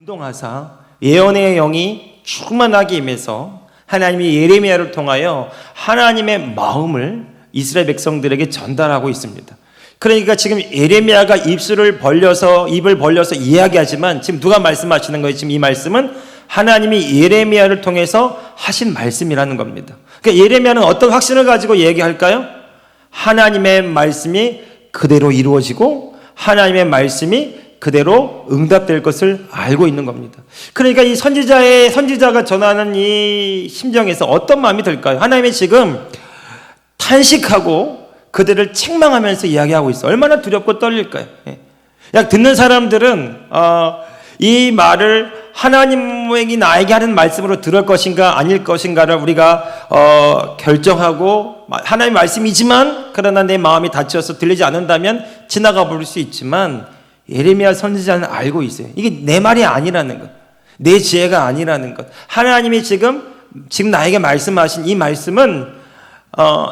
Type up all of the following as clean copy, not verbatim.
운동하사 예언의 영이 충만하게 임해서 하나님이 예레미야를 통하여 하나님의 마음을 이스라엘 백성들에게 전달하고 있습니다. 그러니까 지금 예레미야가 입을 벌려서 이야기하지만 지금 누가 말씀하시는 거예요? 지금 이 말씀은 하나님이 예레미야를 통해서 하신 말씀이라는 겁니다. 그러니까 예레미야는 어떤 확신을 가지고 얘기할까요? 하나님의 말씀이 그대로 이루어지고 하나님의 말씀이 그대로 응답될 것을 알고 있는 겁니다. 그러니까 이 선지자가 전하는 이 심정에서 어떤 마음이 들까요? 하나님이 지금 탄식하고 그들을 책망하면서 이야기하고 있어요. 얼마나 두렵고 떨릴까요? 듣는 사람들은 이 말을 하나님이 나에게 하는 말씀으로 들을 것인가 아닐 것인가를 우리가 결정하고, 하나님의 말씀이지만 그러나 내 마음이 닫혀서 들리지 않는다면 지나가 버릴 수 있지만, 예레미야 선지자는 알고 있어요. 이게 내 말이 아니라는 것, 내 지혜가 아니라는 것. 하나님이 지금 나에게 말씀하신 이 말씀은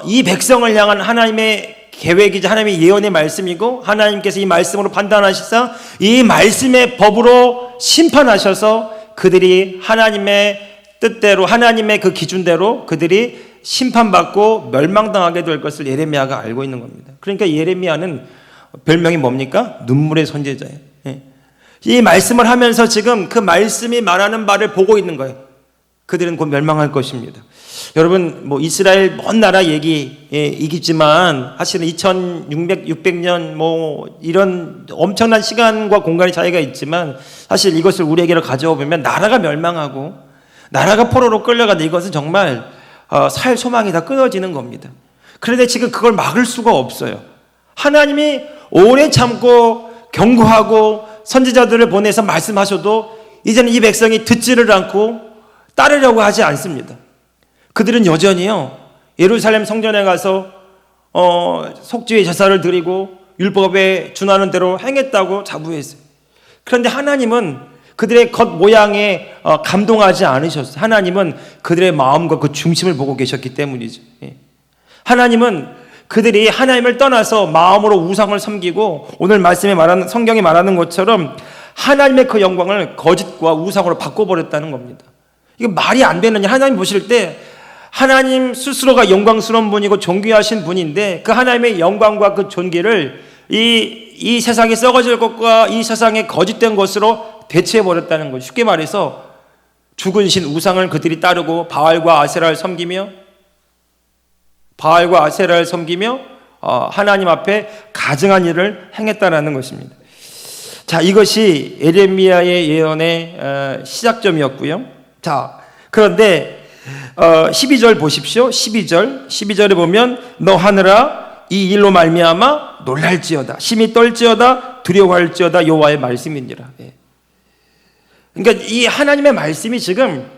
이 백성을 향한 하나님의 계획이자 하나님의 예언의 말씀이고, 하나님께서 이 말씀으로 판단하시사 이 말씀의 법으로 심판하셔서 그들이 하나님의 뜻대로, 하나님의 그 기준대로 그들이 심판받고 멸망당하게 될 것을 예레미야가 알고 있는 겁니다. 그러니까 예레미야는 별명이 뭡니까? 눈물의 선지자예요. 이 말씀을 하면서 지금 그 말씀이 말하는 바를 보고 있는 거예요. 그들은 곧 멸망할 것입니다. 여러분, 이스라엘 먼 나라 얘기이지만 사실은 2600년 이런 엄청난 시간과 공간의 차이가 있지만, 사실 이것을 우리에게로 가져오면 나라가 멸망하고 나라가 포로로 끌려가는데 이것은 정말 살 소망이 다 끊어지는 겁니다. 그런데 지금 그걸 막을 수가 없어요. 하나님이 오래 참고 경고하고 선지자들을 보내서 말씀하셔도 이제는 이 백성이 듣지를 않고 따르려고 하지 않습니다. 그들은 여전히요, 예루살렘 성전에 가서 속죄의 제사를 드리고 율법에 준하는 대로 행했다고 자부했어요. 그런데 하나님은 그들의 겉모양에 감동하지 않으셨어요. 하나님은 그들의 마음과 그 중심을 보고 계셨기 때문이죠. 하나님은 그들이 하나님을 떠나서 마음으로 우상을 섬기고, 오늘 말씀에 말하는, 성경이 말하는 것처럼 하나님의 그 영광을 거짓과 우상으로 바꿔버렸다는 겁니다. 이게 말이 안 되는 일. 하나님 보실 때 하나님 스스로가 영광스러운 분이고 존귀하신 분인데, 그 하나님의 영광과 그 존귀를 이 세상에 썩어질 것과 이 세상에 거짓된 것으로 대체해버렸다는 거죠. 쉽게 말해서 죽은 신 우상을 그들이 따르고 바알과 아세라를 섬기며 하나님 앞에 가증한 일을 행했다라는 것입니다. 자, 이것이 예레미야의 예언의 시작점이었고요. 자, 그런데 12절 보십시오. 12절에 보면 너 하늘아 이 일로 말미암아 놀랄지어다, 심히 떨지어다, 두려워할지어다, 여호와의 말씀이니라. 그러니까 이 하나님의 말씀이 지금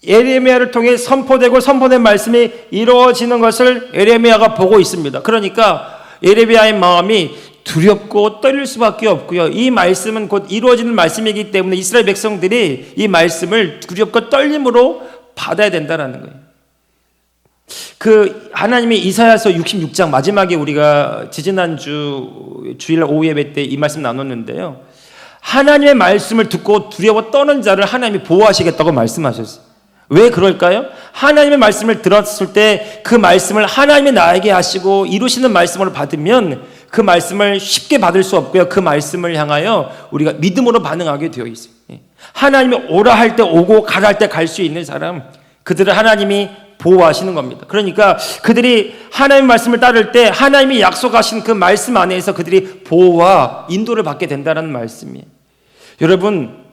예레미야를 통해 선포된 말씀이 이루어지는 것을 예레미야가 보고 있습니다. 그러니까 예레미야의 마음이 두렵고 떨릴 수밖에 없고요. 이 말씀은 곧 이루어지는 말씀이기 때문에 이스라엘 백성들이 이 말씀을 두렵고 떨림으로 받아야 된다는 거예요. 그 하나님이 이사야서 66장 마지막에 우리가 지지난주 주일 오후 예배 때 이 말씀 나눴는데요. 하나님의 말씀을 듣고 두려워 떠는 자를 하나님이 보호하시겠다고 말씀하셨어요. 왜 그럴까요? 하나님의 말씀을 들었을 때 그 말씀을 하나님이 나에게 하시고 이루시는 말씀으로 받으면 그 말씀을 쉽게 받을 수 없고요. 그 말씀을 향하여 우리가 믿음으로 반응하게 되어 있어요. 하나님이 오라 할 때 오고 가라 할 때 갈 수 있는 사람, 그들을 하나님이 보호하시는 겁니다. 그러니까 그들이 하나님의 말씀을 따를 때 하나님이 약속하신 그 말씀 안에서 그들이 보호와 인도를 받게 된다는 말씀이에요. 여러분,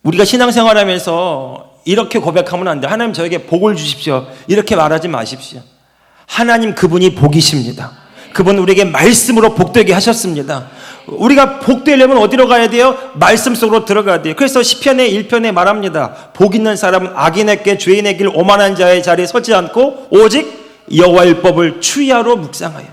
우리가 신앙생활하면서 이렇게 고백하면 안 돼요. 하나님 저에게 복을 주십시오, 이렇게 말하지 마십시오. 하나님 그분이 복이십니다. 그분 우리에게 말씀으로 복되게 하셨습니다. 우리가 복되려면 어디로 가야 돼요? 말씀 속으로 들어가야 돼요. 그래서 시편의 1편에 말합니다. 복 있는 사람은 악인에게 죄인의 길 오만한 자의 자리에 서지 않고 오직 여호와의 율법을 추야로 묵상하여.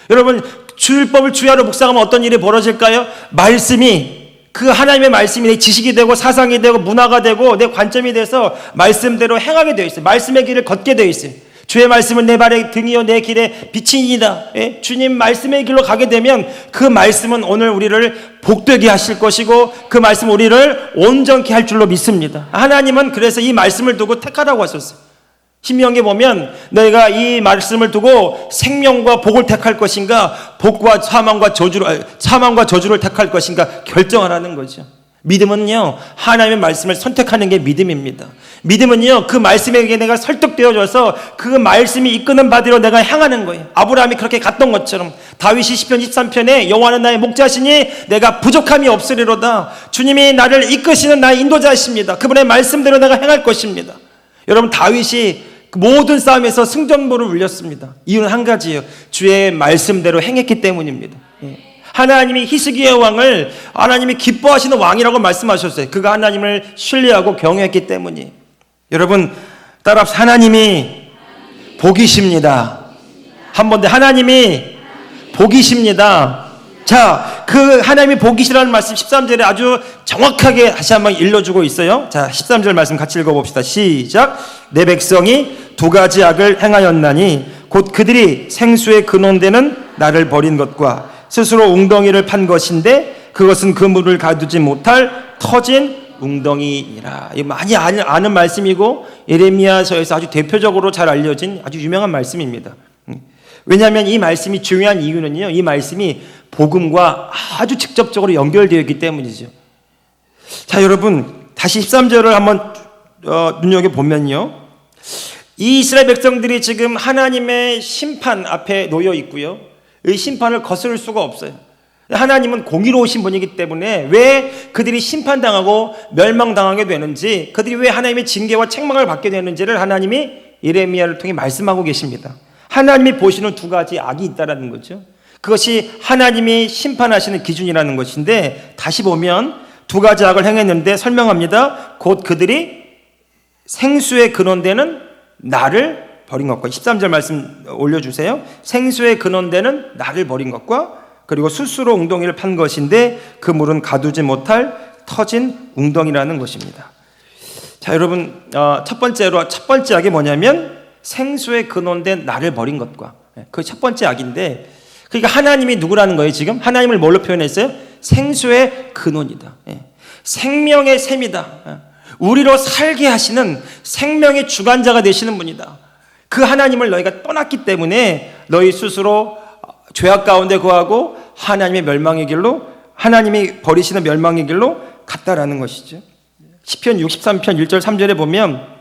여러분, 율법을 추야로 묵상하면 어떤 일이 벌어질까요? 말씀이, 그 하나님의 말씀이 내 지식이 되고 사상이 되고 문화가 되고 내 관점이 돼서 말씀대로 행하게 되어 있어요. 말씀의 길을 걷게 되어 있어요. 주의 말씀은 내 발의 등이요 내 길의 빛이니이다. 예? 주님 말씀의 길로 가게 되면 그 말씀은 오늘 우리를 복되게 하실 것이고 그 말씀은 우리를 온전케 할 줄로 믿습니다. 하나님은 그래서 이 말씀을 두고 택하라고 하셨어요. 신명기에 보면 너희가 이 말씀을 두고 생명과 복을 택할 것인가 복과 사망과 저주를 택할 것인가 결정하라는 거죠. 믿음은요 하나님의 말씀을 선택하는 게 믿음입니다. 믿음은요 그 말씀에게 내가 설득되어져서 그 말씀이 이끄는 바대로 내가 향하는 거예요. 아브라함이 그렇게 갔던 것처럼 다윗이 시편 13편에 여호와는 나의 목자시니 내가 부족함이 없으리로다. 주님이 나를 이끄시는 나의 인도자이십니다. 그분의 말씀대로 내가 행할 것입니다. 여러분 다윗이 모든 싸움에서 승전보를 울렸습니다. 이유는 한 가지예요. 주의 말씀대로 행했기 때문입니다. 하나님이 히스기야 왕을 하나님이 기뻐하시는 왕이라고 말씀하셨어요. 그가 하나님을 신뢰하고 경외했기 때문이에요. 여러분 따라합시다. 하나님이 복이십니다. 한 번 더 하나님이 복이십니다. 자, 그 하나님이 복이시라는 말씀 13절에 아주 정확하게 다시 한번 일러주고 있어요. 자, 13절 말씀 같이 읽어봅시다. 시작. 내 백성이 두 가지 악을 행하였나니 곧 그들이 생수의 근원되는 나를 버린 것과 스스로 웅덩이를 판 것인데 그것은 그 물을 가두지 못할 터진 웅덩이니라. 많이 아는 말씀이고 예레미야서에서 아주 대표적으로 잘 알려진 아주 유명한 말씀입니다. 왜냐하면 이 말씀이 중요한 이유는요, 이 말씀이 복음과 아주 직접적으로 연결되어 있기 때문이죠. 자, 여러분 다시 13절을 한번 눈여겨보면요, 이 이스라엘 백성들이 지금 하나님의 심판 앞에 놓여 있고요, 이 심판을 거스를 수가 없어요. 하나님은 공의로우신 분이기 때문에 왜 그들이 심판당하고 멸망당하게 되는지, 그들이 왜 하나님의 징계와 책망을 받게 되는지를 하나님이 예레미야를 통해 말씀하고 계십니다. 하나님이 보시는 두 가지 악이 있다는 거죠. 그것이 하나님이 심판하시는 기준이라는 것인데, 다시 보면 두 가지 악을 행했는데 설명합니다. 곧 그들이 생수의 근원되는 나를 버린 것과, 13절 말씀 올려주세요. 생수의 근원되는 나를 버린 것과, 그리고 스스로 웅덩이를 판 것인데 그 물은 가두지 못할 터진 웅덩이라는 것입니다. 자, 여러분 첫 번째 악이 뭐냐면 생수의 근원된 나를 버린 것과, 그 첫 번째 악인데, 그러니까 하나님이 누구라는 거예요? 지금 하나님을 뭘로 표현했어요? 생수의 근원이다. 생명의 샘이다. 우리로 살게 하시는 생명의 주관자가 되시는 분이다. 그 하나님을 너희가 떠났기 때문에 너희 스스로 죄악 가운데 거하고 하나님의 멸망의 길로, 하나님이 버리시는 멸망의 길로 갔다라는 것이죠. 시편 63편 1절 3절에 보면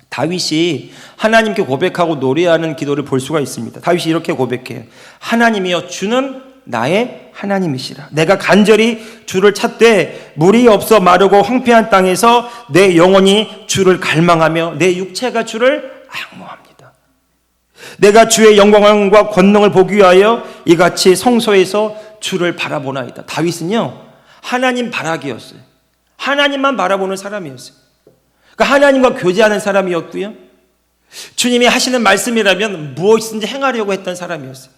다윗이 하나님께 고백하고 노래하는 기도를 볼 수가 있습니다. 다윗이 이렇게 고백해요. 하나님이여, 주는 나의 하나님이시라. 내가 간절히 주를 찾되 물이 없어 마르고 황폐한 땅에서 내 영혼이 주를 갈망하며 내 육체가 주를 앙모합니다. 내가 주의 영광과 권능을 보기 위하여 이같이 성소에서 주를 바라보나이다. 다윗은요, 하나님 바라기였어요. 하나님만 바라보는 사람이었어요. 그러니까 하나님과 교제하는 사람이었고요, 주님이 하시는 말씀이라면 무엇이든지 행하려고 했던 사람이었어요.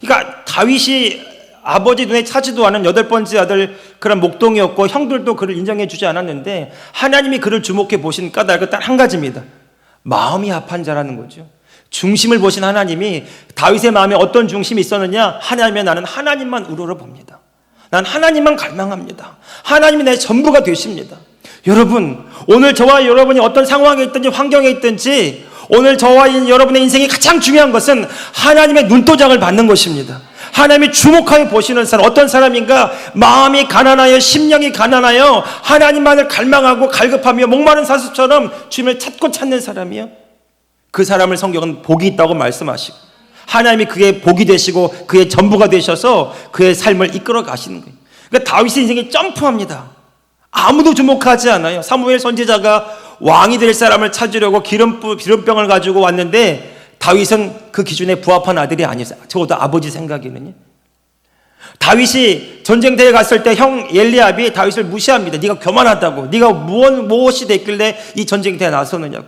그러니까 다윗이 아버지 눈에 차지도 않은 8번째 아들 그런 목동이었고 형들도 그를 인정해 주지 않았는데, 하나님이 그를 주목해 보신 까닭은 딱 한 가지입니다. 마음이 합한 자라는 거죠. 중심을 보신 하나님이 다윗의 마음에 어떤 중심이 있었느냐? 하나님의 나는 하나님만 우러러봅니다. 난 하나님만 갈망합니다. 하나님이 내 전부가 되십니다. 여러분, 오늘 저와 여러분이 어떤 상황에 있든지 환경에 있든지, 오늘 저와 여러분의 인생이 가장 중요한 것은 하나님의 눈도장을 받는 것입니다. 하나님이 주목하여 보시는 사람, 어떤 사람인가? 마음이 가난하여 심령이 가난하여 하나님만을 갈망하고 갈급하며 목마른 사슴처럼 주님을 찾고 찾는 사람이요, 그 사람을 성경은 복이 있다고 말씀하시고, 하나님이 그의 복이 되시고 그의 전부가 되셔서 그의 삶을 이끌어 가시는 거예요. 그러니까 다윗의 인생이 점프합니다. 아무도 주목하지 않아요. 사무엘 선지자가 왕이 될 사람을 찾으려고 기름병을 가지고 왔는데 다윗은 그 기준에 부합한 아들이 아니었어요. 적어도 아버지 생각에는요. 다윗이 전쟁터에 갔을 때 형 엘리압이 다윗을 무시합니다. 네가 교만하다고, 네가 무엇이 됐길래 이 전쟁터에 나서느냐고.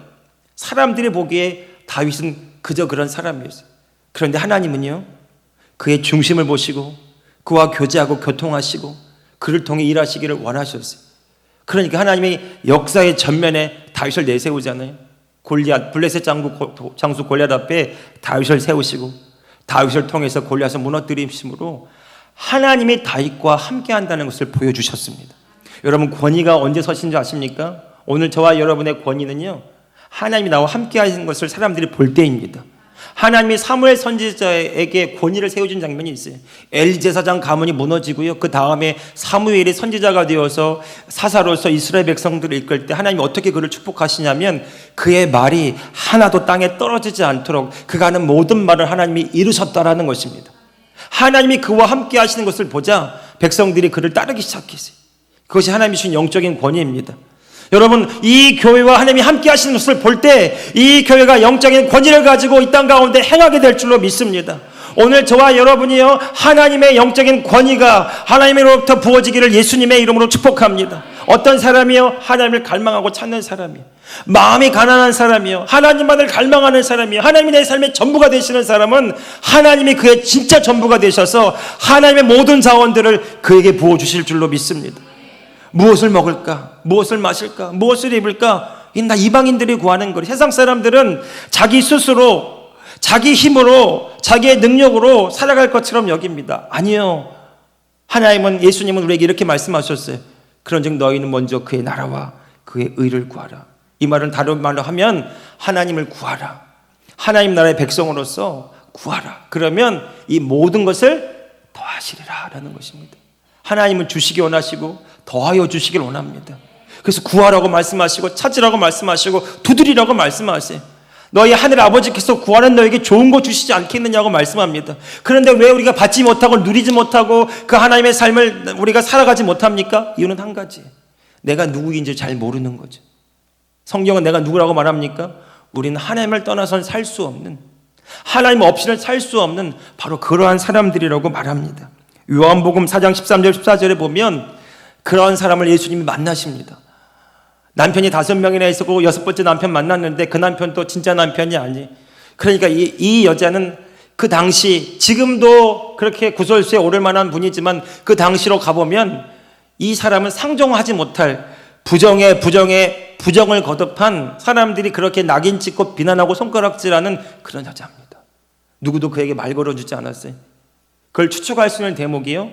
사람들이 보기에 다윗은 그저 그런 사람이었어요. 그런데 하나님은요, 그의 중심을 보시고 그와 교제하고 교통하시고 그를 통해 일하시기를 원하셨어요. 그러니까 하나님이 역사의 전면에 다윗을 내세우잖아요. 골리앗, 블레셋 장수 골리앗 앞에 다윗을 세우시고 다윗을 통해서 골리앗을 무너뜨리심으로 하나님이 다윗과 함께 한다는 것을 보여주셨습니다. 여러분, 권위가 언제 서신 줄 아십니까? 오늘 저와 여러분의 권위는요, 하나님이 나와 함께 하신 것을 사람들이 볼 때입니다. 하나님이 사무엘 선지자에게 권위를 세워준 장면이 있어요. 엘리 제사장 가문이 무너지고요, 그 다음에 사무엘이 선지자가 되어서 사사로서 이스라엘 백성들을 이끌 때 하나님이 어떻게 그를 축복하시냐면 그의 말이 하나도 땅에 떨어지지 않도록 그가 하는 모든 말을 하나님이 이루셨다라는 것입니다. 하나님이 그와 함께 하시는 것을 보자 백성들이 그를 따르기 시작했어요. 그것이 하나님이 주신 영적인 권위입니다. 여러분, 이 교회와 하나님이 함께 하시는 것을 볼 때 이 교회가 영적인 권위를 가지고 이 땅 가운데 행하게 될 줄로 믿습니다. 오늘 저와 여러분이요, 하나님의 영적인 권위가 하나님으로부터 부어지기를 예수님의 이름으로 축복합니다. 어떤 사람이요? 하나님을 갈망하고 찾는 사람이요, 마음이 가난한 사람이요, 하나님만을 갈망하는 사람이요, 하나님이 내 삶의 전부가 되시는 사람은 하나님이 그의 진짜 전부가 되셔서 하나님의 모든 자원들을 그에게 부어주실 줄로 믿습니다. 무엇을 먹을까? 무엇을 마실까? 무엇을 입을까? 나 이방인들이 구하는 거예요. 세상 사람들은 자기 스스로, 자기 힘으로, 자기의 능력으로 살아갈 것처럼 여깁니다. 아니요. 하나님은, 예수님은 우리에게 이렇게 말씀하셨어요. 그런즉 너희는 먼저 그의 나라와 그의 의를 구하라. 이 말은 다른 말로 하면 하나님을 구하라. 하나님 나라의 백성으로서 구하라. 그러면 이 모든 것을 더하시리라 라는 것입니다. 하나님은 주시기 원하시고 더하여 주시길 원합니다. 그래서 구하라고 말씀하시고 찾으라고 말씀하시고 두드리라고 말씀하세요. 너희 하늘 아버지께서 구하는 너에게 좋은 거 주시지 않겠느냐고 말씀합니다. 그런데 왜 우리가 받지 못하고 누리지 못하고 그 하나님의 삶을 우리가 살아가지 못합니까? 이유는 한 가지, 내가 누구인지 잘 모르는 거죠. 성경은 내가 누구라고 말합니까? 우리는 하나님을 떠나서는 살 수 없는, 하나님 없이는 살 수 없는 바로 그러한 사람들이라고 말합니다. 요한복음 4장 13절 14절에 보면 그런 사람을 예수님이 만나십니다. 남편이 5명이나 있었고 6번째 남편 만났는데 그 남편도 진짜 남편이 아니. 그러니까 이 여자는 그 당시, 지금도 그렇게 구설수에 오를 만한 분이지만 그 당시로 가보면 이 사람은 상종하지 못할 부정을 거듭한 사람들이 그렇게 낙인 찍고 비난하고 손가락질하는 그런 여자입니다. 누구도 그에게 말 걸어주지 않았어요. 그걸 추측할 수 있는 대목이요,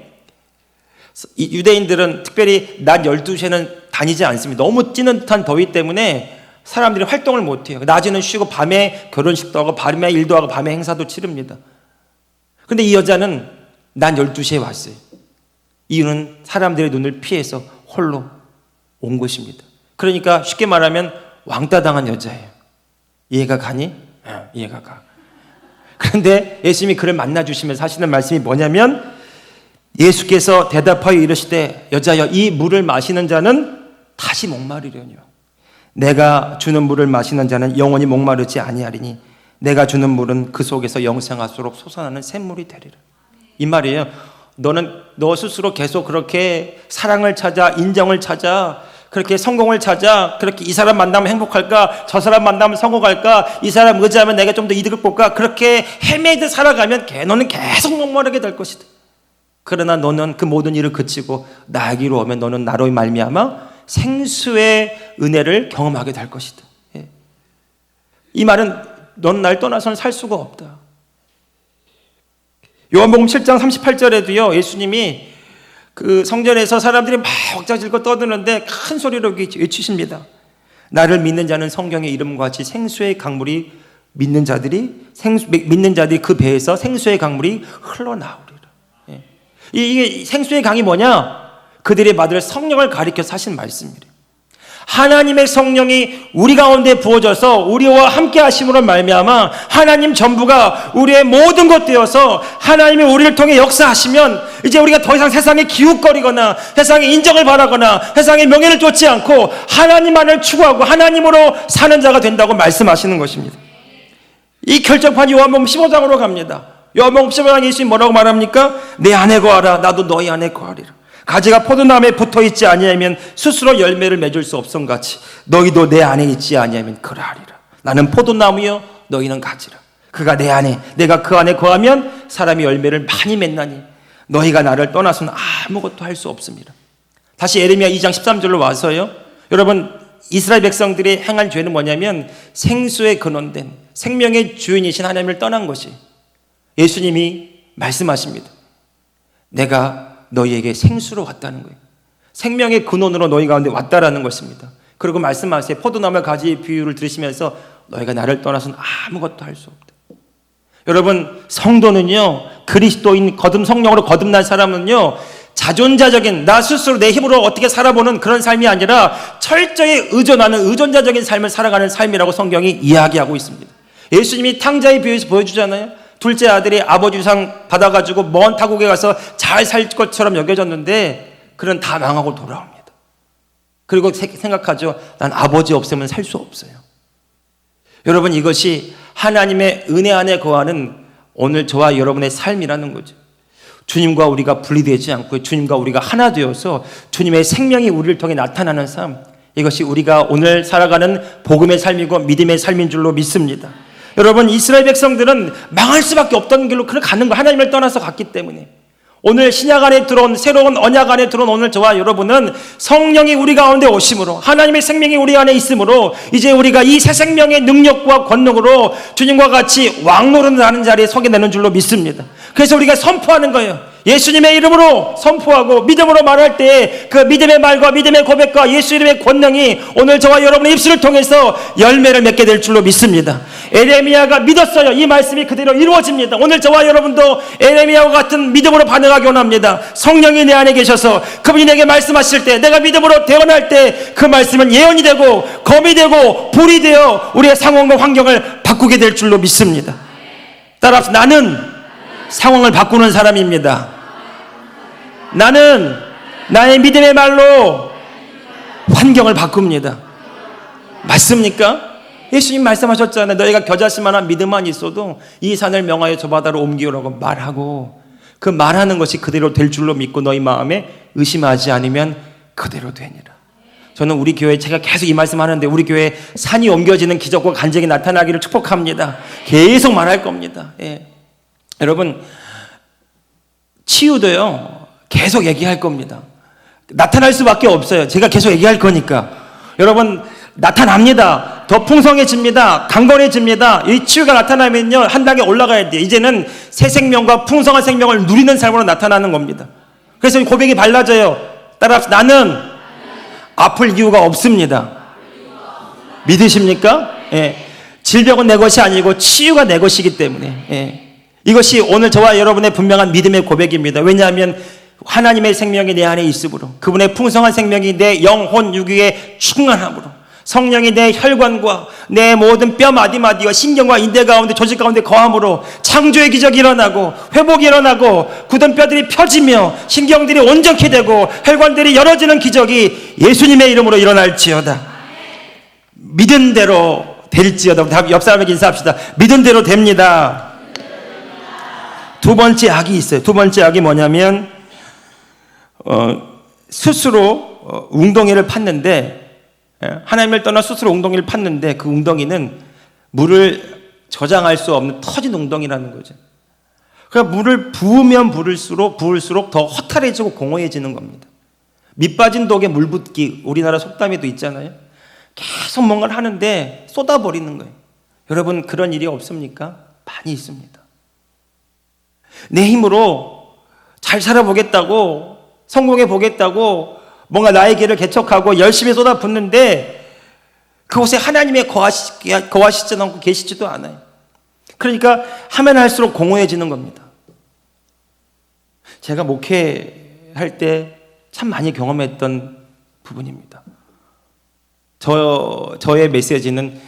유대인들은 특별히 낮 12시에는 다니지 않습니다. 너무 찌는 듯한 더위 때문에 사람들이 활동을 못해요. 낮에는 쉬고 밤에 결혼식도 하고 밤에 일도 하고 밤에 행사도 치릅니다. 그런데 이 여자는 낮 12시에 왔어요. 이유는 사람들의 눈을 피해서 홀로 온 것입니다. 그러니까 쉽게 말하면 왕따 당한 여자예요. 이해가 가니? 이해가 가. 그런데 예수님이 그를 만나주시면서 하시는 말씀이 뭐냐면, 예수께서 대답하여 이르시되 여자여, 이 물을 마시는 자는 다시 목마르려니와 내가 주는 물을 마시는 자는 영원히 목마르지 아니하리니 내가 주는 물은 그 속에서 영생하도록 솟아나는 샘물이 되리라. 이 말이에요. 너 스스로 계속 그렇게 사랑을 찾아, 인정을 찾아, 그렇게 성공을 찾아, 그렇게 이 사람 만나면 행복할까, 저 사람 만나면 성공할까, 이 사람 의지하면 내가 좀 더 이득을 볼까, 그렇게 헤매듯 살아가면 너는 계속 목마르게 될 것이다. 그러나 너는 그 모든 일을 그치고 나에게로 오면 너는 나로 말미암아 생수의 은혜를 경험하게 될 것이다. 이 말은 넌 날 떠나서는 살 수가 없다. 요한복음 7장 38절에도요, 예수님이 그 성전에서 사람들이 막 왁자지껄 떠드는데 큰 소리로 외치십니다. 나를 믿는 자는 성경의 이름과 같이 생수의 강물이, 믿는 자들이 그 배에서 생수의 강물이 흘러나오리라. 이게 생수의 강이 뭐냐? 그들이 받을 성령을 가리켜서 하신 말씀이래요. 하나님의 성령이 우리 가운데 부어져서 우리와 함께 하심으로 말미암아 하나님 전부가 우리의 모든 것 되어서 하나님이 우리를 통해 역사하시면 이제 우리가 더 이상 세상에 기웃거리거나 세상의 인정을 바라거나 세상의 명예를 쫓지 않고 하나님만을 추구하고 하나님으로 사는 자가 된다고 말씀하시는 것입니다. 이 결정판 요한복음 15장으로 갑니다. 요한복음 15장 예수님 뭐라고 말합니까? 내 안에 거하라, 나도 너희 안에 거하리라. 가지가 포도나무에 붙어있지 아니하면 스스로 열매를 맺을 수 없음같이 너희도 내 안에 있지 아니하면 그러하리라. 나는 포도나무요 너희는 가지라. 그가 내 안에, 내가 그 안에 거하면 사람이 열매를 많이 맺나니 너희가 나를 떠나서는 아무것도 할 수 없습니다. 다시 예레미야 2장 13절로 와서요, 여러분 이스라엘 백성들이 행한 죄는 뭐냐면 생수에 근원된 생명의 주인이신 하나님을 떠난 것이, 예수님이 말씀하십니다. 내가 너희에게 생수로 왔다는 거예요. 생명의 근원으로 너희 가운데 왔다라는 것입니다. 그리고 말씀하세요. 포도나무 가지 비유를 들으시면서 너희가 나를 떠나서는 아무것도 할 수 없다. 여러분, 성도는요, 그리스도인 성령으로 거듭난 사람은요, 자존자적인 나 스스로 내 힘으로 어떻게 살아보는 그런 삶이 아니라 철저히 의존하는 의존자적인 삶을 살아가는 삶이라고 성경이 이야기하고 있습니다. 예수님이 탕자의 비유에서 보여주잖아요. 둘째 아들이 아버지 유산 받아가지고 먼 타국에 가서 잘 살 것처럼 여겨졌는데 그는 다 망하고 돌아옵니다. 그리고 생각하죠. 난 아버지 없으면 살 수 없어요. 여러분, 이것이 하나님의 은혜 안에 거하는 오늘 저와 여러분의 삶이라는 거죠. 주님과 우리가 분리되지 않고 주님과 우리가 하나 되어서 주님의 생명이 우리를 통해 나타나는 삶, 이것이 우리가 오늘 살아가는 복음의 삶이고 믿음의 삶인 줄로 믿습니다. 여러분, 이스라엘 백성들은 망할 수밖에 없던 길로 가는 거, 하나님을 떠나서 갔기 때문에. 오늘 신약 안에 들어온, 새로운 언약 안에 들어온 오늘 저와 여러분은 성령이 우리 가운데 오심으로, 하나님의 생명이 우리 안에 있으므로 이제 우리가 이 새 생명의 능력과 권능으로 주님과 같이 왕노릇하는 자리에 서게 되는 줄로 믿습니다. 그래서 우리가 선포하는 거예요. 예수님의 이름으로 선포하고 믿음으로 말할 때 그 믿음의 말과 믿음의 고백과 예수 이름의 권능이 오늘 저와 여러분의 입술을 통해서 열매를 맺게 될 줄로 믿습니다. 에레미야가 믿었어요. 이 말씀이 그대로 이루어집니다. 오늘 저와 여러분도 에레미야와 같은 믿음으로 반응하기 원합니다. 성령이 내 안에 계셔서 그분이 내게 말씀하실 때, 내가 믿음으로 대언할 때 그 말씀은 예언이 되고 검이 되고 불이 되어 우리의 상황과 환경을 바꾸게 될 줄로 믿습니다. 따라서 나는 상황을 바꾸는 사람입니다. 나는 나의 믿음의 말로 환경을 바꿉니다. 맞습니까? 예수님 말씀하셨잖아요. 너희가 겨자씨만한 믿음만 있어도 이 산을 명하여 저 바다로 옮기라고 말하고, 그 말하는 것이 그대로 될 줄로 믿고 너희 마음에 의심하지 않으면 그대로 되니라. 저는 우리 교회, 제가 계속 이 말씀하는데 우리 교회 산이 옮겨지는 기적과 간증이 나타나기를 축복합니다. 계속 말할 겁니다. 예. 여러분, 치유도요, 계속 얘기할 겁니다. 나타날 수밖에 없어요. 제가 계속 얘기할 거니까. 여러분, 나타납니다. 더 풍성해집니다. 강건해집니다. 이 치유가 나타나면요, 한 단계 올라가야 돼요. 이제는 새 생명과 풍성한 생명을 누리는 삶으로 나타나는 겁니다. 그래서 고백이 발라져요. 따라서 나는 아플 이유가 없습니다. 믿으십니까? 예. 질병은 내 것이 아니고 치유가 내 것이기 때문에. 예. 이것이 오늘 저와 여러분의 분명한 믿음의 고백입니다. 왜냐하면 하나님의 생명이 내 안에 있으므로, 그분의 풍성한 생명이 내 영혼 유기에 충만함으로, 성령이 내 혈관과 내 모든 뼈 마디마디와 신경과 인대 가운데 조직 가운데 거함으로 창조의 기적이 일어나고 회복이 일어나고 굳은 뼈들이 펴지며 신경들이 온전케 되고 혈관들이 열어지는 기적이 예수님의 이름으로 일어날지어다. 믿은 대로 될지어다. 옆 사람에게 인사합시다. 믿은 대로 됩니다. 두 번째 악이 있어요. 두 번째 악이 뭐냐면 스스로 웅덩이를 팠는데, 하나님을 떠나 스스로 웅덩이를 팠는데 그 웅덩이는 물을 저장할 수 없는 터진 웅덩이라는 거죠. 그러니까 물을 부으면 부을수록 더 허탈해지고 공허해지는 겁니다. 밑 빠진 독에 물 붓기, 우리나라 속담에도 있잖아요. 계속 뭔가를 하는데 쏟아버리는 거예요. 여러분, 그런 일이 없습니까? 많이 있습니다. 내 힘으로 잘 살아보겠다고, 성공해 보겠다고 뭔가 나의 길을 개척하고 열심히 쏟아붓는데 그곳에 하나님의 거하시지도 않고 계시지도 않아요. 그러니까 하면 할수록 공허해지는 겁니다. 제가 목회할 때 참 많이 경험했던 부분입니다. 저의 메시지는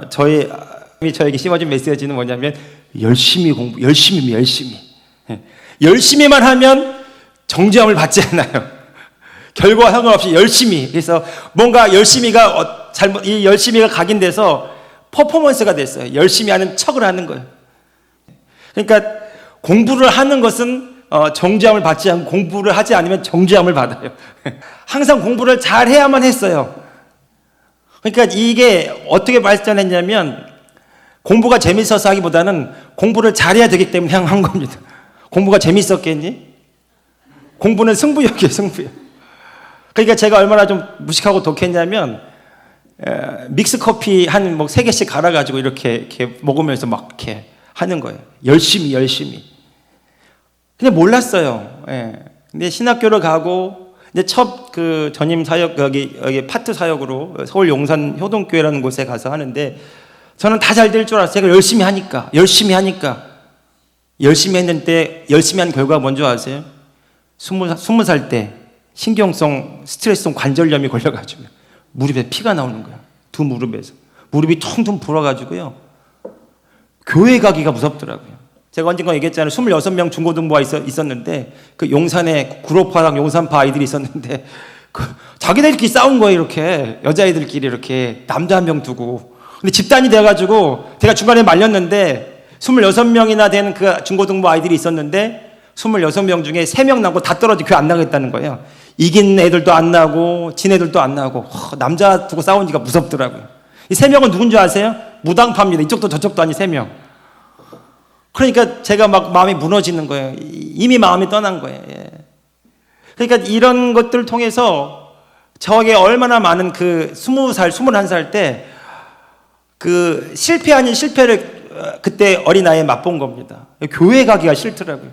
저에게 심어준 메시지는 뭐냐면 열심히 열심히만 하면 정죄함을 받지 않아요. 결과와 상관없이 열심히. 그래서 뭔가 열심히가 이 열심히가 각인돼서 퍼포먼스가 됐어요. 열심히 하는 척을 하는 거예요. 그러니까 공부를 하는 것은 정죄함을 받지 않고 공부를 하지 않으면 정죄함을 받아요. 항상 공부를 잘 해야만 했어요. 그러니까 이게 어떻게 발전했냐면 공부가 재밌어서 하기보다는 공부를 잘해야 되기 때문에 한 겁니다. 공부가 재밌었겠니? 공부는 승부욕이에요, 승부욕. 그러니까 제가 얼마나 좀 무식하고 독했냐면 믹스 커피 한 뭐 3개씩 갈아가지고 이렇게 먹으면서 막 이렇게 하는 거예요. 열심히. 근데 몰랐어요. 근데 신학교를 가고 이제 첫 그 전임 사역 여기 파트 사역으로 서울 용산 효동교회라는 곳에 가서 하는데 저는 다 잘 될 줄 알았어요. 제가 열심히 했는데 열심히 한 결과가 뭔지 아세요? 20살 때 신경성 스트레스성 관절염이 걸려가지고 무릎에 피가 나오는 거야. 두 무릎에서 무릎이 퉁퉁 불어가지고요. 교회 가기가 무섭더라고요. 제가 언젠가 얘기했잖아요. 26명 중고등부가 있었는데 그 용산에 구로파랑 용산파 아이들이 있었는데 자기들끼리 싸운 거예요. 이렇게 여자애들끼리 이렇게 남자 한 명 두고. 근데 집단이 돼가지고 제가 중간에 말렸는데 26명이나 되는 그 중고등부 아이들이 있었는데 26명 중에 3명 나고 다 떨어지고 교회 안 나가겠다는 거예요. 이긴 애들도 안 나고 진 애들도 안 나고 남자 두고 싸우니까 무섭더라고요. 이 3명은 누군 줄 아세요? 무당파입니다. 이쪽도 저쪽도 아닌 3명. 그러니까 제가 막 마음이 무너지는 거예요. 이미 마음이 떠난 거예요. 그러니까 이런 것들을 통해서 저에게 얼마나 많은 그 20살, 21살 때 그 실패 아닌 실패를 그때 어린 나이에 맛본 겁니다. 교회 가기가 싫더라고요.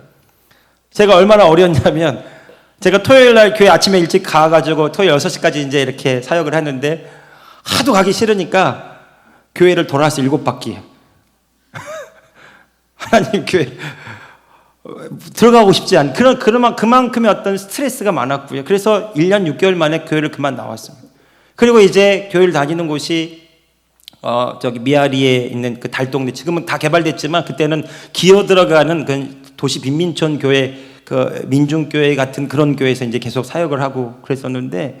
제가 얼마나 어렸냐면 제가 토요일 날 교회 아침에 일찍 가가지고 토요일 6시까지 이제 이렇게 사역을 하는데 하도 가기 싫으니까 교회를 돌아서 7바퀴. 하나님 교회 들어가고 싶지 않은 그만큼의 어떤 스트레스가 많았고요. 그래서 1년 6개월 만에 교회를 그만 나왔습니다. 그리고 이제 교회를 다니는 곳이 저기 미아리에 있는 그 달동네, 지금은 다 개발됐지만 그때는 기어 들어가는 그 도시 빈민촌 교회, 그 민중교회 같은 그런 교회에서 이제 계속 사역을 하고 그랬었는데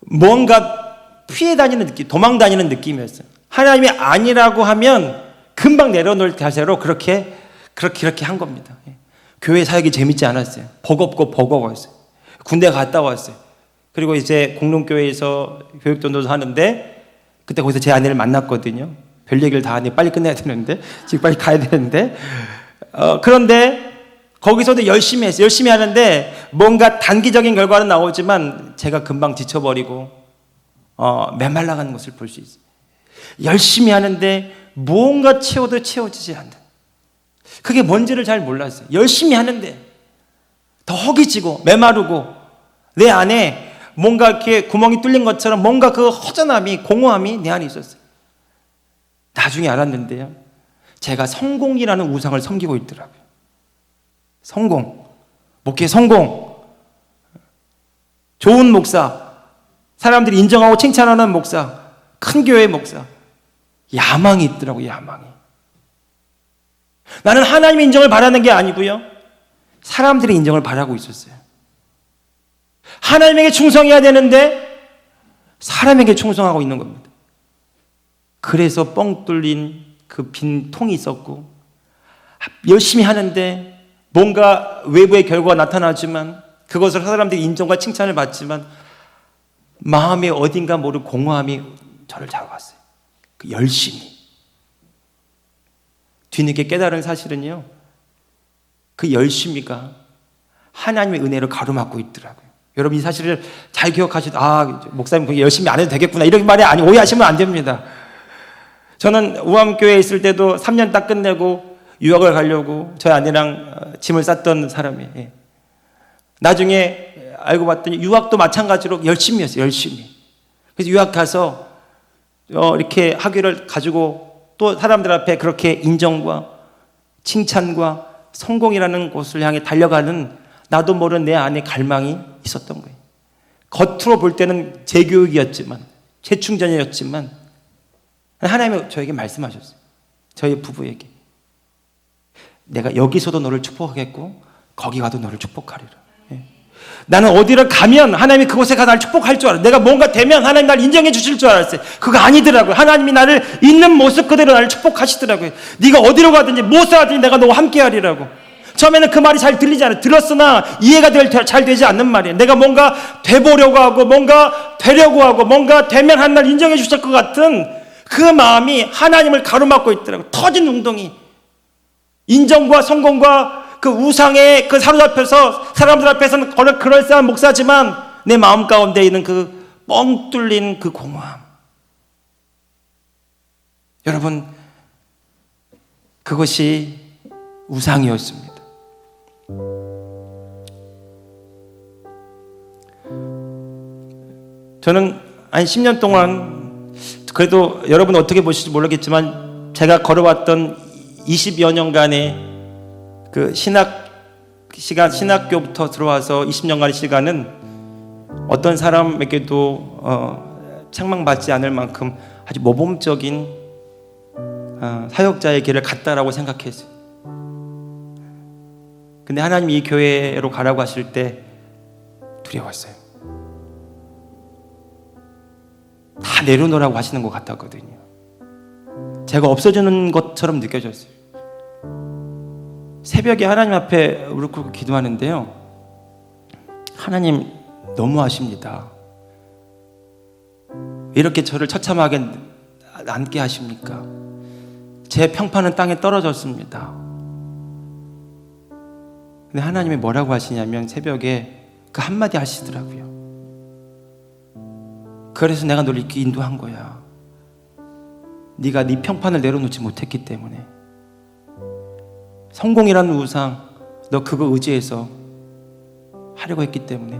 뭔가 피해 다니는 느낌, 도망 다니는 느낌이었어요. 하나님이 아니라고 하면 금방 내려놓을 자세로 그렇게 한 겁니다. 교회 사역이 재밌지 않았어요. 버겁고 버거웠어요. 군대 갔다 왔어요. 그리고 이제 공동교회에서 교육전도사 하는데 그때 거기서 제 아내를 만났거든요. 별 얘기를 다 하니 빨리 끝내야 되는데 지금 빨리 가야 되는데 그런데 거기서도 열심히 했어요. 열심히 하는데 뭔가 단기적인 결과는 나오지만 제가 금방 지쳐버리고 메말라가는 모습을 볼 수 있어요. 열심히 하는데 뭔가 채워도 채워지지 않는, 그게 뭔지를 잘 몰랐어요. 열심히 하는데 더 허기지고 메마르고 내 안에 뭔가 이렇게 구멍이 뚫린 것처럼 뭔가 그 허전함이, 공허함이 내 안에 있었어요. 나중에 알았는데요, 제가 성공이라는 우상을 섬기고 있더라고요. 성공, 목회 성공, 좋은 목사, 사람들이 인정하고 칭찬하는 목사, 큰 교회 목사, 야망이 있더라고요. 야망이. 나는 하나님의 인정을 바라는 게 아니고요, 사람들의 인정을 바라고 있었어요. 하나님에게 충성해야 되는데 사람에게 충성하고 있는 겁니다. 그래서 뻥 뚫린 그 빈 통이 있었고, 열심히 하는데 뭔가 외부의 결과가 나타나지만 그것을 사람들이 인정과 칭찬을 받지만 마음의 어딘가 모를 공허함이 저를 잡아갔어요. 그 열심히. 뒤늦게 깨달은 사실은요, 그 열심히가 하나님의 은혜로 가로막고 있더라고요. 여러분 이 사실을 잘 기억하시고, 목사님 그게 열심히 안 해도 되겠구나, 이런 말이 아니, 오해하시면 안 됩니다. 저는 우암교회에 있을 때도 3년 딱 끝내고 유학을 가려고 저희 아내랑 짐을 쌌던 사람이에요. 나중에 알고 봤더니 유학도 마찬가지로 열심히 했어요. 열심히. 그래서 유학 가서 이렇게 학위를 가지고 또 사람들 앞에 그렇게 인정과 칭찬과 성공이라는 곳을 향해 달려가는 나도 모르는 내 안에 갈망이 있었던 거예요. 겉으로 볼 때는 재교육이었지만, 재충전이었지만 하나님이 저에게 말씀하셨어요. 저희 부부에게. 내가 여기서도 너를 축복하겠고 거기 가도 너를 축복하리라. 나는 어디를 가면 하나님이 그곳에 가 나를 축복할 줄 알았어요. 내가 뭔가 되면 하나님 나를 인정해 주실 줄 알았어요. 그거 아니더라고요. 하나님이 나를 있는 모습 그대로 나를 축복하시더라고요. 네가 어디로 가든지 무엇을 하든지 내가 너와 함께 하리라고. 처음에는 그 말이 잘 들리지 않아요. 들었으나 이해가 잘 되지 않는 말이에요. 내가 뭔가 돼보려고 하고 뭔가 되려고 하고 뭔가 되면 하나님 인정해 주실 것 같은 그 마음이 하나님을 가로막고 있더라고요. 터진 웅덩이. 인정과 성공과 그 우상에 그 사로잡혀서 사람들 앞에서는 그럴싸한 목사지만 내 마음 가운데 있는 그 뻥 뚫린 그 공허함, 여러분, 그것이 우상이었습니다. 저는 한 10년 동안, 그래도 여러분 어떻게 보실지 모르겠지만 제가 걸어왔던 20여 년간의 그 신학교부터 들어와서 20년간의 시간은 어떤 사람에게도 책망받지 않을 만큼 아주 모범적인 사역자의 길을 갔다라고 생각했어요. 근데 하나님이 이 교회로 가라고 하실 때 두려웠어요. 다 내려놓으라고 하시는 것 같았거든요. 제가 없어지는 것처럼 느껴졌어요. 새벽에 하나님 앞에 무릎 꿇고 기도하는데요, 하나님 너무하십니다. 이렇게 저를 처참하게 앉게 하십니까? 제 평판은 땅에 떨어졌습니다. 근데 하나님이 뭐라고 하시냐면 새벽에 그 한마디 하시더라고요. 그래서 내가 널 이렇게 인도한 거야. 네가 네 평판을 내려놓지 못했기 때문에. 성공이라는 우상, 너 그거 의지해서 하려고 했기 때문에.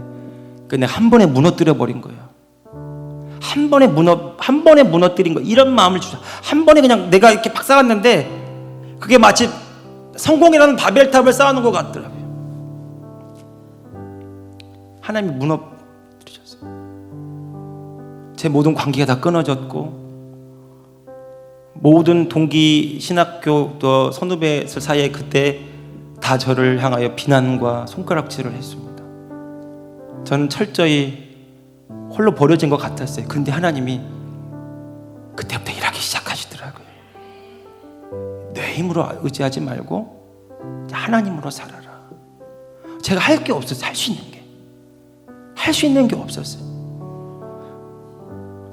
근데 한 번에 무너뜨려 버린 거야. 한 번에 무너뜨린 거. 이런 마음을 주자. 한 번에 그냥 내가 이렇게 팍 쌓았는데 그게 마치 성공이라는 바벨탑을 쌓아놓은 것 같더라고요. 하나님이 무너뜨리셨어요. 제 모든 관계가 다 끊어졌고, 모든 동기 신학교 또 선후배들 사이에 그때 다 저를 향하여 비난과 손가락질을 했습니다. 저는 철저히 홀로 버려진 것 같았어요. 근데 하나님이 그때부터 일하기 시작하시더라고요. 내 힘으로 의지하지 말고 하나님으로 살아라. 제가 할 게 없었어요. 할 수 있는 게 없었어요.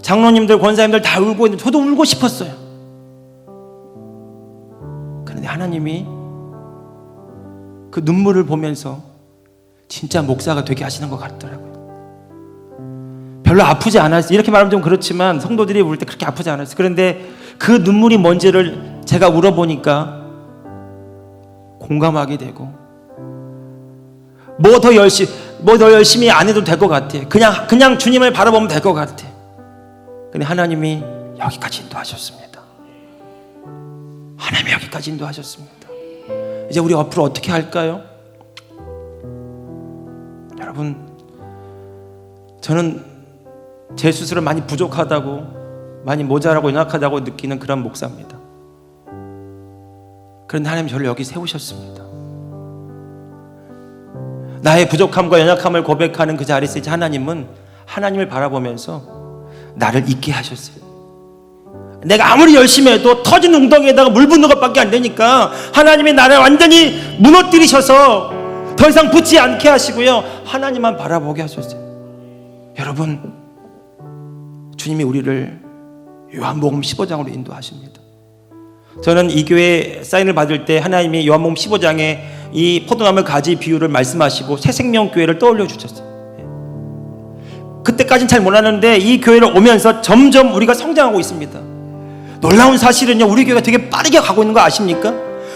장로님들, 권사님들 다 울고 있는데 저도 울고 싶었어요. 그런데 하나님이 그 눈물을 보면서 진짜 목사가 되게 하시는 것 같더라고요. 별로 아프지 않았어요. 이렇게 말하면 좀 그렇지만 성도들이 울 때 그렇게 아프지 않았어요. 그런데 그 눈물이 뭔지를 제가 울어보니까 공감하게 되고, 뭐 더 열심히 안 해도 될 것 같아. 그냥 주님을 바라보면 될 것 같아. 근데 하나님이 여기까지 인도하셨습니다. 하나님이 여기까지 인도하셨습니다. 이제 우리 앞으로 어떻게 할까요? 여러분, 저는 제 스스로 많이 부족하다고, 많이 모자라고 연약하다고 느끼는 그런 목사입니다. 그런데 하나님이 저를 여기 세우셨습니다. 나의 부족함과 연약함을 고백하는 그 자리에서 이제 하나님은 하나님을 바라보면서 나를 있게 하셨어요. 내가 아무리 열심히 해도 터진 웅덩이에다가 물 붓는 것밖에 안 되니까 하나님이 나를 완전히 무너뜨리셔서 더 이상 붙지 않게 하시고요, 하나님만 바라보게 하셨어요. 여러분, 주님이 우리를 요한복음 15장으로 인도하십니다. 저는 이 교회 사인을 받을 때 하나님이 요한복음 15장에 이 포도나무 가지 비유를 말씀하시고 새생명교회를 떠올려 주셨어요. 그때까지는 잘 몰랐는데 이 교회를 오면서 점점 우리가 성장하고 있습니다. 놀라운 사실은요, 우리 교회가 되게 빠르게 가고 있는 거 아십니까?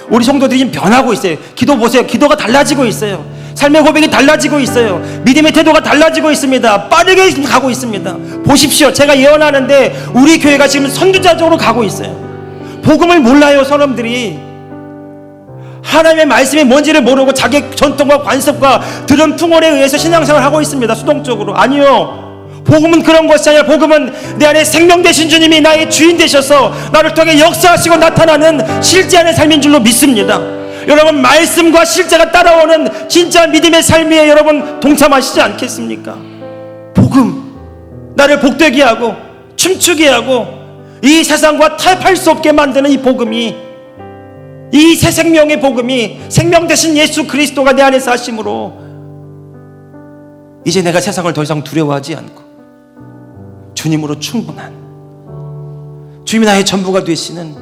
우리 성도들이 지금 변하고 있어요. 기도 보세요. 기도가 달라지고 있어요. 삶의 고백이 달라지고 있어요. 믿음의 태도가 달라지고 있습니다. 빠르게 가고 있습니다. 보십시오. 제가 예언하는데 우리 교회가 지금 선두자적으로 가고 있어요. 복음을 몰라요. 사람들이 하나님의 말씀이 뭔지를 모르고 자기 전통과 관습과 들은 풍월에 의해서 신앙생활을 하고 있습니다. 수동적으로. 아니요, 복음은 그런 것이 아니라 복음은 내 안에 생명 되신 주님이 나의 주인 되셔서 나를 통해 역사하시고 나타나는 실제하는 삶인 줄로 믿습니다. 여러분, 말씀과 실제가 따라오는 진짜 믿음의 삶에 여러분 동참하시지 않겠습니까? 복음, 나를 복되게 하고 춤추게 하고 이 세상과 타협할 수 없게 만드는 이 복음이, 이 새 생명의 복음이, 생명 되신 예수 그리스도가 내 안에서 하심으로 이제 내가 세상을 더 이상 두려워하지 않고 주님으로 충분한, 주님이 나의 전부가 되시는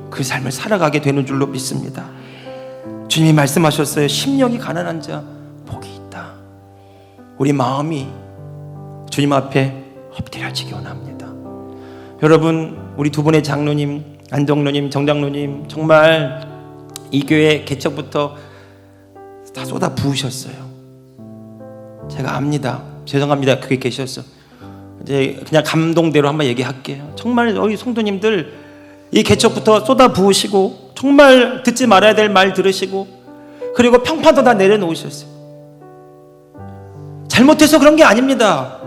그 삶을 살아가게 되는 줄로 믿습니다. 주님이 말씀하셨어요. 심령이 가난한 자 복이 있다. 우리 마음이 주님 앞에 엎드려지기 원합니다. 여러분, 우리 두 분의 장로님, 안정로님, 정장로님 정말 이 교회 개척부터 다 쏟아 부으셨어요. 제가 압니다. 죄송합니다. 그게 계셨어. 이제 그냥 감동대로 한번 얘기할게요. 정말 여기 성도님들 이 개척부터 쏟아 부으시고 정말 듣지 말아야 될 말 들으시고 그리고 평판도 다 내려놓으셨어요. 잘못해서 그런 게 아닙니다.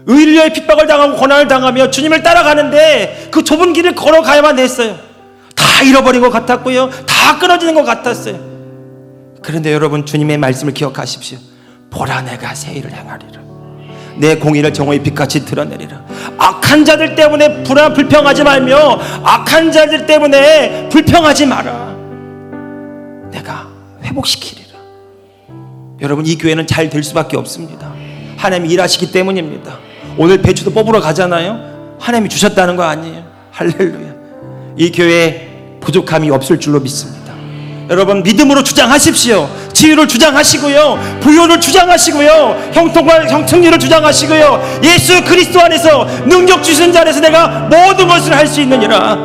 의인의 핍박을 당하고 고난을 당하며 주님을 따라가는데 그 좁은 길을 걸어가야만 했어요. 다 잃어버린 것 같았고요. 다 끊어지는 것 같았어요. 그런데 여러분 주님의 말씀을 기억하십시오. 보라 내가 새 일을 행하리라. 내 공의를 정오의 빛같이 드러내리라. 악한 자들 때문에 불평하지 말며 악한 자들 때문에 불평하지 마라. 내가 회복시키리라. 여러분 이 교회는 잘 될 수밖에 없습니다. 하나님이 일하시기 때문입니다. 오늘 배추도 뽑으러 가잖아요. 하나님이 주셨다는 거 아니에요. 할렐루야. 이 교회에 부족함이 없을 줄로 믿습니다. 여러분 믿음으로 주장하십시오. 지혜를 주장하시고요, 부요를 주장하시고요, 형통과 형통률을 주장하시고요, 예수 그리스도 안에서 능력 주시는 자 안에서 내가 모든 것을 할 수 있느니라.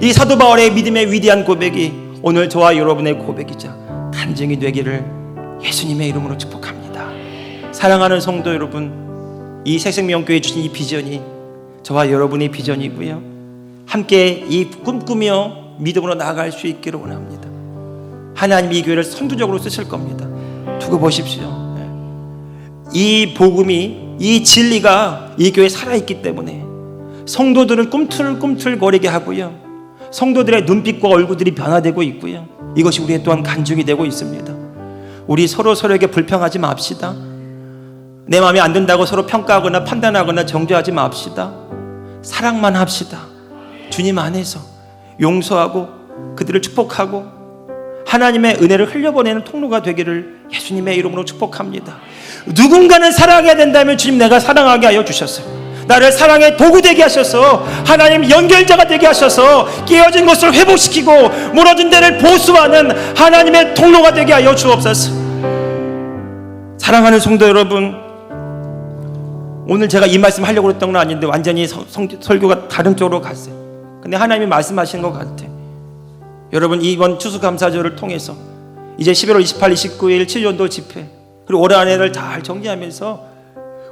이 사도 바울의 믿음의 위대한 고백이 오늘 저와 여러분의 고백이자 간증이 되기를 예수님의 이름으로 축복합니다. 사랑하는 성도 여러분, 이 새생명교회 주신 이 비전이 저와 여러분의 비전이고요, 함께 이 꿈꾸며 믿음으로 나아갈 수 있기를 원합니다. 하나님이 이 교회를 선두적으로 쓰실 겁니다. 두고 보십시오. 이 복음이, 이 진리가 이 교회에 살아있기 때문에 성도들은 꿈틀꿈틀거리게 하고요, 성도들의 눈빛과 얼굴들이 변화되고 있고요, 이것이 우리의 또한 간증이 되고 있습니다. 우리 서로에게 불평하지 맙시다. 내 마음에 안 든다고 서로 평가하거나 판단하거나 정죄하지 맙시다. 사랑만 합시다. 주님 안에서 용서하고 그들을 축복하고 하나님의 은혜를 흘려보내는 통로가 되기를 예수님의 이름으로 축복합니다. 누군가는 사랑해야 된다면 주님 내가 사랑하게 하여 주셨어요. 나를 사랑의 도구 되게 하셔서 하나님 연결자가 되게 하셔서 깨어진 것을 회복시키고 무너진 데를 보수하는 하나님의 통로가 되게 하여 주옵소서. 사랑하는 성도 여러분, 오늘 제가 이 말씀 하려고 했던 건 아닌데 완전히 설교가 다른 쪽으로 갔어요. 근데 하나님이 말씀하시는 것 같아요. 여러분 이번 추수감사절을 통해서 이제 11월 28일, 29일 7년도 집회 그리고 올해 한 해를 잘 정리하면서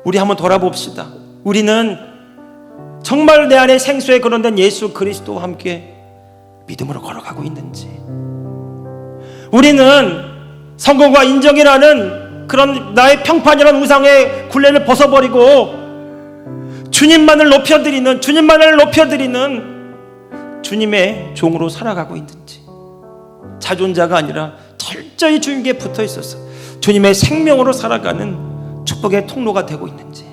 우리 한번 돌아봅시다. 우리는 정말 내 안에 생수에 거론된 예수 그리스도와 함께 믿음으로 걸어가고 있는지, 우리는 성공과 인정이라는 그런 나의 평판이라는 우상의 굴레를 벗어버리고 주님만을 높여드리는 주님의 종으로 살아가고 있는지, 자존자가 아니라 철저히 주님께 붙어 있어서 주님의 생명으로 살아가는 축복의 통로가 되고 있는지,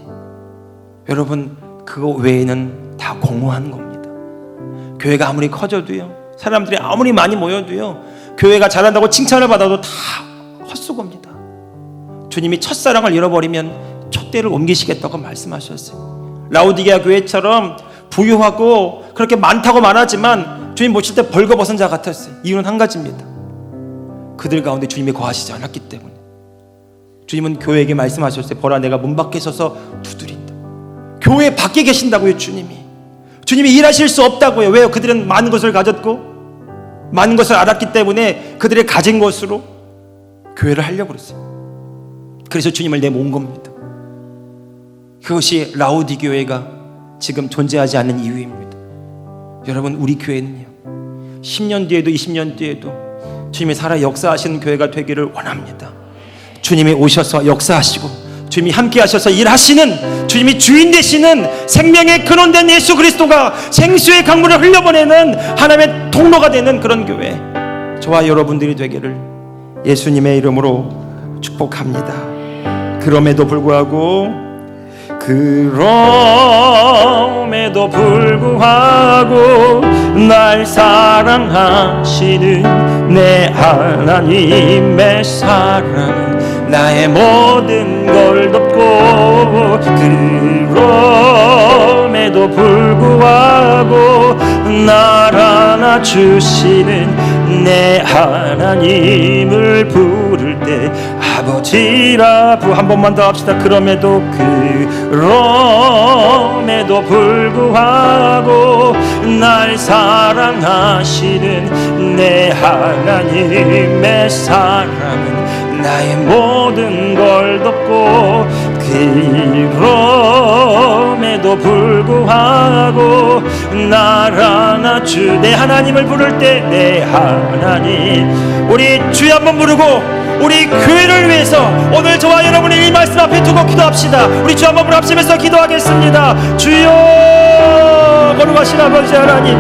여러분 그거 외에는 다 공허한 겁니다. 교회가 아무리 커져도요, 사람들이 아무리 많이 모여도요, 교회가 잘한다고 칭찬을 받아도 다 헛수고입니다. 주님이 첫사랑을 잃어버리면 촛대를 옮기시겠다고 말씀하셨어요. 라오디게아 교회처럼 부유하고 그렇게 많다고 말하지만 주님 모실 때 벌거벗은 자 같았어요. 이유는 한 가지입니다. 그들 가운데 주님이 거하시지 않았기 때문에. 주님은 교회에게 말씀하셨어요. 보라 내가 문 밖에 서서 두드린다. 교회 밖에 계신다고요. 주님이 일하실 수 없다고요. 왜요? 그들은 많은 것을 가졌고 많은 것을 알았기 때문에 그들의 가진 것으로 교회를 하려고 그랬어요. 그래서 주님을 내모은 겁니다. 그것이 라오디 교회가 지금 존재하지 않는 이유입니다. 여러분 우리 교회는요, 10년 뒤에도 20년 뒤에도 주님이 살아 역사하시는 교회가 되기를 원합니다. 주님이 오셔서 역사하시고 주님이 함께 하셔서 일하시는, 주님이 주인 되시는 생명의 근원된 예수 그리스도가 생수의 강물을 흘려보내는 하나님의 통로가 되는 그런 교회, 저와 여러분들이 되기를 예수님의 이름으로 축복합니다. 그럼에도 불구하고 날 사랑하시는 내 하나님의 사랑은 나의 모든 걸 덮고, 그럼에도 불구하고 날 안아주시는 내 하나님을 부를 때 아버지라 한 번만 더 합시다. 그럼에도 삶에도 불구하고 날 사랑하시는 내 하나님의 사랑은 나의 모든 걸 덮고, 그럼에도 불구하고 날 안아주 내 하나님을 부를 때 내 하나님. 우리 주여 한번 부르고 우리 교회를 위해서 오늘 저와 여러분이 이 말씀 앞에 두고 기도합시다. 우리 주 한번 부릅시면서 기도하겠습니다. 주여, 거룩하신 아버지 하나님,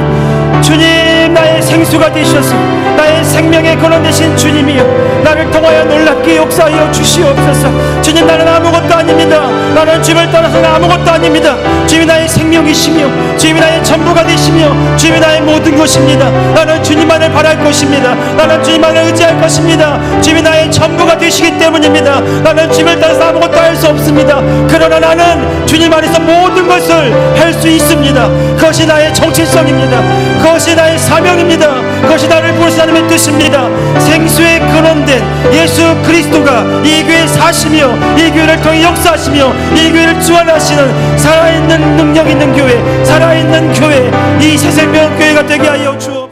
주님 나의 생수가 되셔서 나의 생명의 근원 되신 주님이여, 나를 통하여 놀랍게 역사하여 주시옵소서. 주님, 나는 아무것도 아닙니다. 나는 주님을 떠나서는 아무것도 아닙니다. 주님이 나의 생명이시며 주님이 나의 전부가 되시며 주님이 나의 모든 것입니다. 나는 주님만을 바랄 것입니다. 나는 주님만을 의지할 것입니다. 주님이 나의 전부가 되시기 때문입니다. 나는 주님을 따라서 아무것도 할 수 없습니다. 그러나 나는 주님 안에서 모든 것을 할 수 있습니다. 그것이 나의 정체성입니다. 그것이 나의 사명입니다. 그것이 나를 부르신 하나님의 뜻입니다. 생수의 근원된 예수 그리스도가 이 교회에 사시며 이 교회를 통해 역사하시며 이 교회를 주관하시는 살아있는 능력 있는 교회, 살아있는 교회, 이 새생명 교회가 되게 하여 주옵소서.